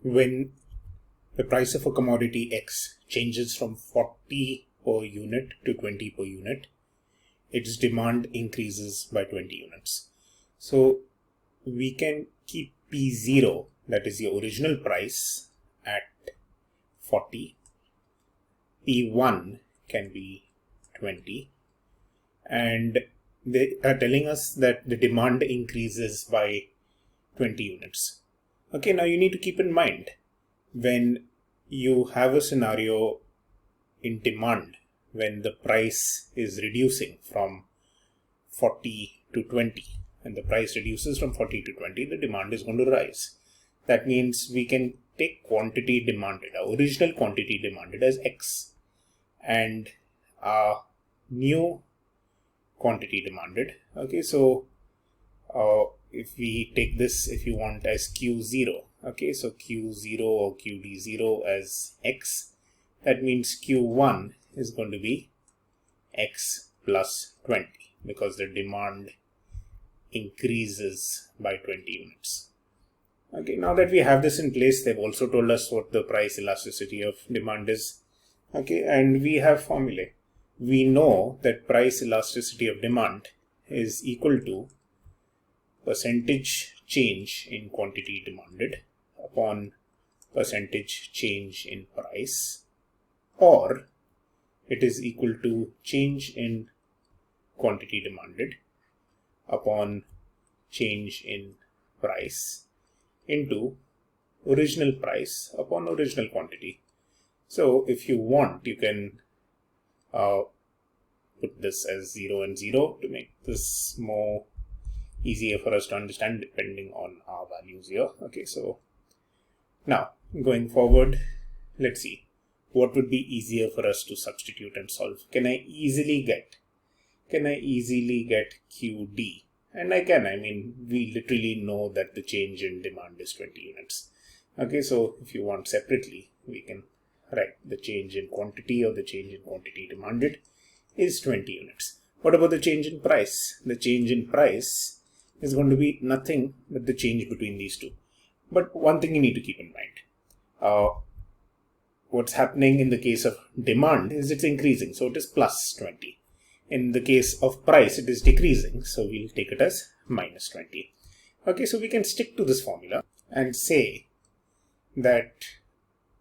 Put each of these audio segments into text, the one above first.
when the price of a commodity X changes from 40 per unit to 20 per unit, its demand increases by 20 units. So we can keep P0, that is the original price, at 40. P1 can be 20. And they are telling us that the demand increases by 20 units. Okay, now you need to keep in mind, when you have a scenario in demand, when the price is reducing from 40 to 20, and the price reduces from 40 to 20, the demand is going to rise. That means we can take quantity demanded, our original quantity demanded, as X, and our new quantity demanded. Okay, so if we take this, if you want, as Q0, okay, so Q0 or QD0 as X, that means Q1 is going to be X plus 20, because the demand increases by 20 units. Okay, now that we have this in place, they've also told us what the price elasticity of demand is. Okay, and we have formulae. We know that price elasticity of demand is equal to percentage change in quantity demanded upon percentage change in price, or it is equal to change in quantity demanded upon change in price into original price upon original quantity. So if you want, you can put this as 0 and 0 to make this more easier for us to understand depending on our values here. Okay, so now going forward, let's see what would be easier for us to substitute and solve. Can I easily get QD? And I can. I mean, we literally know that the change in demand is 20 units. Okay, so if you want separately, we can write the change in quantity, or the change in quantity demanded, is 20 units. What about the change in price? The change in price is going to be nothing but the change between these two. But one thing you need to keep in mind, what's happening in the case of demand is it's increasing, so it is plus 20. In the case of price, it is decreasing, so we'll take it as minus 20. Okay, so we can stick to this formula and say that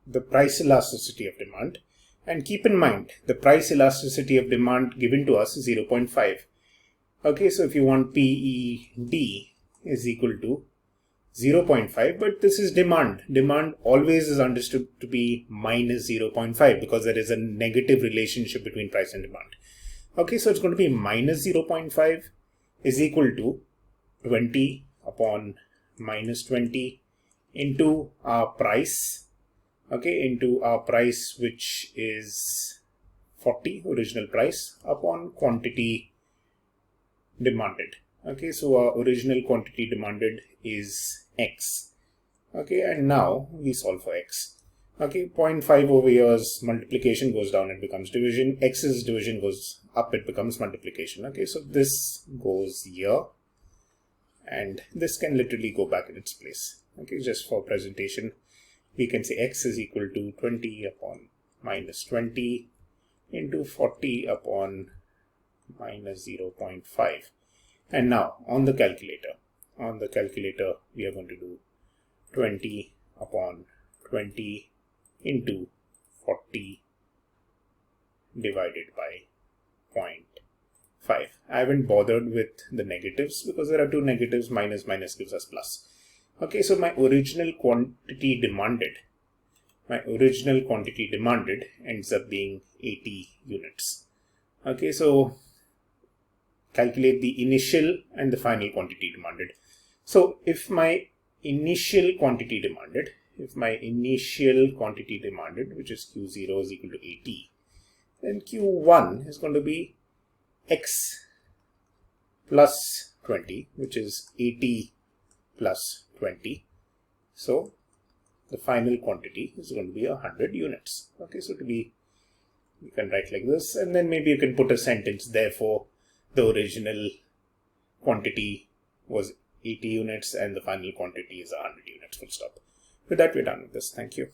the price elasticity of demand, and keep in mind the price elasticity of demand given to us is 0.5. Okay, so if you want PED is equal to 0.5, but this is demand. Demand always is understood to be minus 0.5 because there is a negative relationship between price and demand. Okay, so it's going to be minus 0.5 is equal to 20 upon minus 20 into our price. Okay, into our price, which is 40, original price, upon quantity demanded. Okay, so our original quantity demanded is X. Okay, and now we solve for X. Okay, 0.5 over here's multiplication goes down, it becomes division. X's division goes up, it becomes multiplication. Okay, so this goes here, and this can literally go back in its place. Okay, just for presentation, we can say X is equal to 20 upon minus 20 into 40 upon minus 0.5. And now on the calculator, we are going to do 20 upon 20 into 40 divided by 0.5. I haven't bothered with the negatives because there are two negatives. Minus gives us plus. Okay, so my original quantity demanded ends up being 80 units. Okay, so calculate the initial and the final quantity demanded. So if my initial quantity demanded, which is Q0 is equal to 80, then Q1 is going to be X plus 20, which is 80 plus 20. So the final quantity is going to be 100 units. Okay, so you can write like this, and then maybe you can put a sentence. Therefore, the original quantity was 80 units and the final quantity is 100 units, full stop. With that, we're done with this. Thank you.